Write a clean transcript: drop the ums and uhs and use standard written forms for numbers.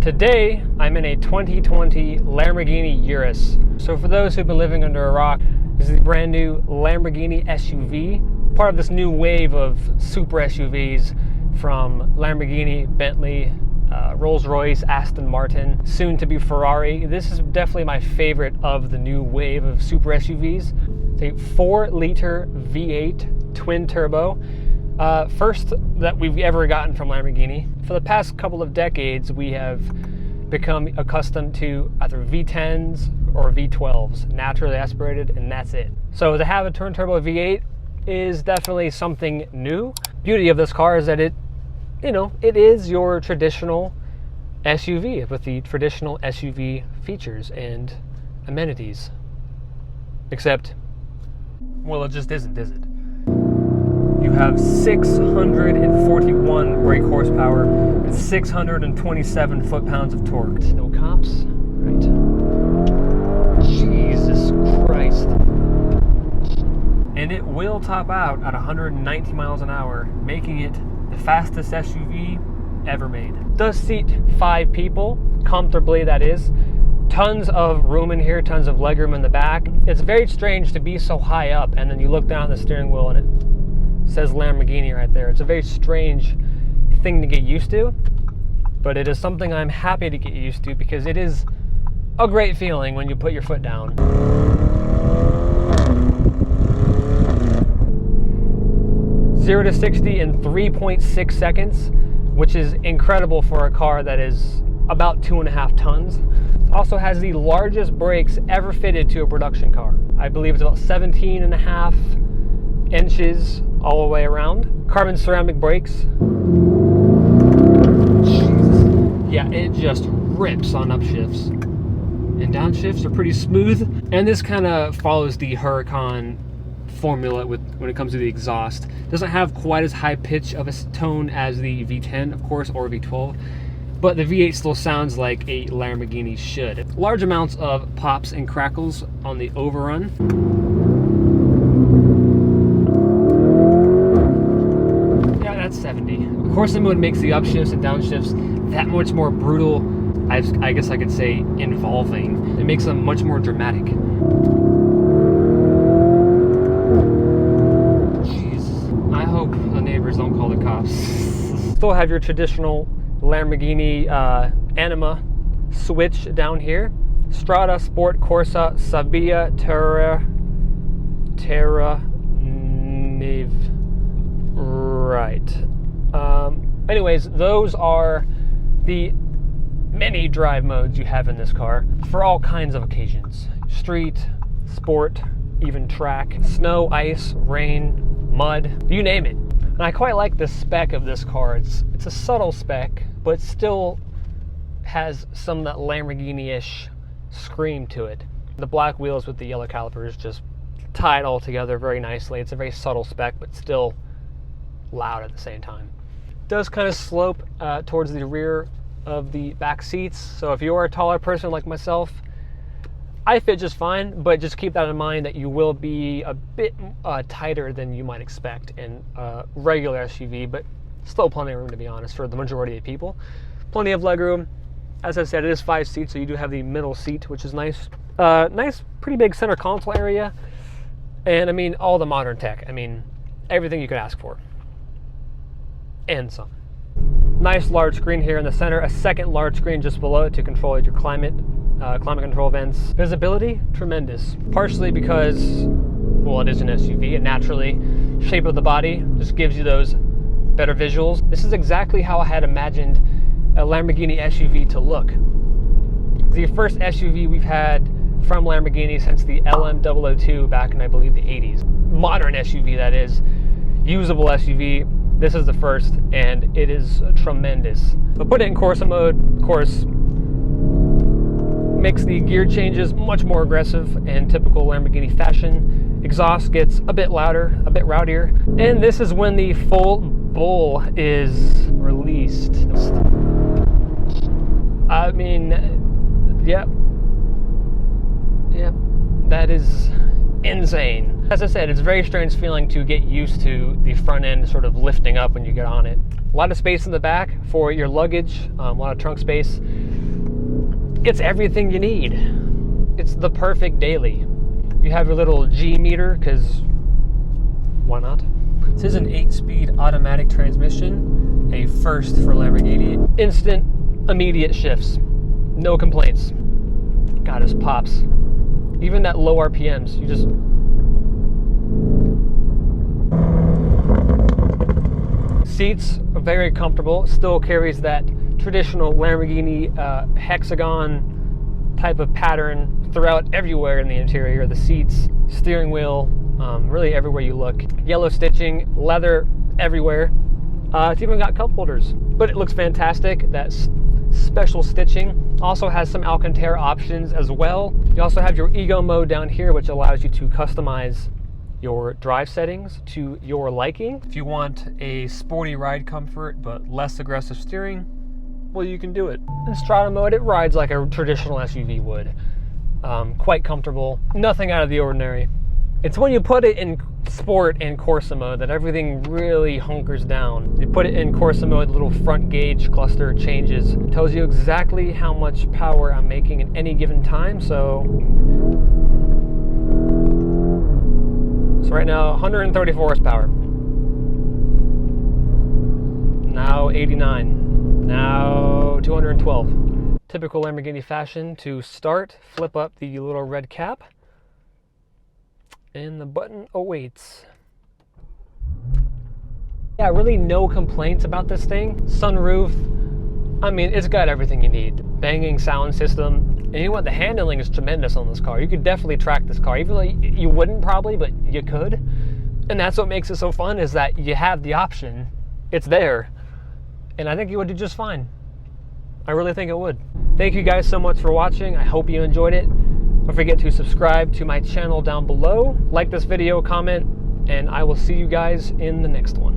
Today, I'm in a 2020 Lamborghini Urus. So for those who've been living under a rock, this is the brand new Lamborghini SUV, part of this new wave of super SUVs from Lamborghini, Bentley, Rolls-Royce, Aston Martin, soon to be Ferrari. This is definitely my favorite of the new wave of super SUVs. It's a 4-liter V8 twin turbo. First that we've ever gotten from Lamborghini. For the past couple of decades, we have become accustomed to either V10s or V12s, naturally aspirated, and that's it. So to have a twin turbo V8 is definitely something new. Beauty of this car is that it is your traditional SUV with the traditional SUV features and amenities. Except, well, it just isn't, is it? You have 641 brake horsepower and 627 foot-pounds of torque. No cops? Right. Jesus Christ. And it will top out at 190 miles an hour, making it the fastest SUV ever made. It does seat 5 people, comfortably that is. Tons of room in here, tons of legroom in the back. It's very strange to be so high up and then you look down at the steering wheel and it says Lamborghini right there. It's a very strange thing to get used to, but it is something I'm happy to get used to because it is a great feeling when you put your foot down. 0 to 60 in 3.6 seconds, which is incredible for a car that is about 2.5 tons. It also has the largest brakes ever fitted to a production car. I believe it's about 17.5 inches all the way around. Carbon ceramic brakes. Jesus. Yeah, it just rips on upshifts. And downshifts are pretty smooth. And this kind of follows the Huracan formula when it comes to the exhaust. Doesn't have quite as high pitch of a tone as the V10, of course, or V12. But the V8 still sounds like a Lamborghini should. Large amounts of pops and crackles on the overrun. That's 70. Of course, the mode makes the upshifts and downshifts that much more brutal, I guess I could say involving. It makes them much more dramatic. Jeez, I hope the neighbors don't call the cops. Still have your traditional Lamborghini Anima switch down here. Strada, Sport, Corsa, Sabia, Terra, Niv. Right. Anyways, those are the many drive modes you have in this car for all kinds of occasions. Street, sport, even track, snow, ice, rain, mud, you name it. And I quite like the spec of this car. It's a subtle spec, but still has some of that Lamborghini-ish scream to it. The black wheels with the yellow calipers just tie it all together very nicely. It's a very subtle spec, but still loud at the same time. It does kind of slope towards the rear of the back seats, so if you are a taller person like myself, I fit just fine, but just keep that in mind that you will be a bit tighter than you might expect in a regular SUV, but still plenty of room, to be honest, for the majority of people. Plenty of legroom. As I said, it is 5 seats, so you do have the middle seat, which is nice. Nice, pretty big center console area, and I mean all the modern tech. I mean everything you could ask for. And some. Nice large screen here in the center, a second large screen just below it to control your climate control vents. Visibility, tremendous. Partially because, well, it is an SUV, and naturally, shape of the body just gives you those better visuals. This is exactly how I had imagined a Lamborghini SUV to look. The first SUV we've had from Lamborghini since the LM002 back in, I believe, the 80s. Modern SUV, that is. Usable SUV. This is the first, and it is tremendous. But put it in Corsa mode, of course, makes the gear changes much more aggressive in typical Lamborghini fashion. Exhaust gets a bit louder, a bit rowdier, and this is when the full bull is released. I mean, yep, that is insane. As I said, it's a very strange feeling to get used to the front end sort of lifting up when you get on it. A lot of space in the back for your luggage, a lot of trunk space. It's everything you need. It's the perfect daily. You have your little G meter, because why not? This is an 8-speed automatic transmission, a first for Lamborghini. Instant, immediate shifts. No complaints. God, this pops. Even at low RPMs, you just... Seats are very comfortable. Still carries that traditional Lamborghini hexagon type of pattern throughout everywhere in the interior. The seats, steering wheel, really everywhere you look. Yellow stitching, leather everywhere. It's even got cup holders, but it looks fantastic. That's special stitching. Also has some Alcantara options as well. You also have your Ego mode down here, which allows you to customize your drive settings to your liking. If you want a sporty ride comfort but less aggressive steering, well, you can do it. In Strada mode, it rides like a traditional SUV would. Quite comfortable, nothing out of the ordinary. It's when you put it in Sport and Corsa mode that everything really hunkers down. You put it in Corsa mode, the little front gauge cluster changes. It tells you exactly how much power I'm making at any given time. So right now, 134 horsepower. Now 89. Now 212. Typical Lamborghini fashion. To start, flip up the little red cap. And the button awaits. Yeah, really no complaints about this thing. Sunroof, I mean, it's got everything you need. Banging sound system. And you know what? The handling is tremendous on this car. You could definitely track this car. Even though you wouldn't probably, but you could. And that's what makes it so fun, is that you have the option. It's there. And I think you would do just fine. I really think it would. Thank you guys so much for watching. I hope you enjoyed it. Don't forget to subscribe to my channel down below. Like this video, comment, and I will see you guys in the next one.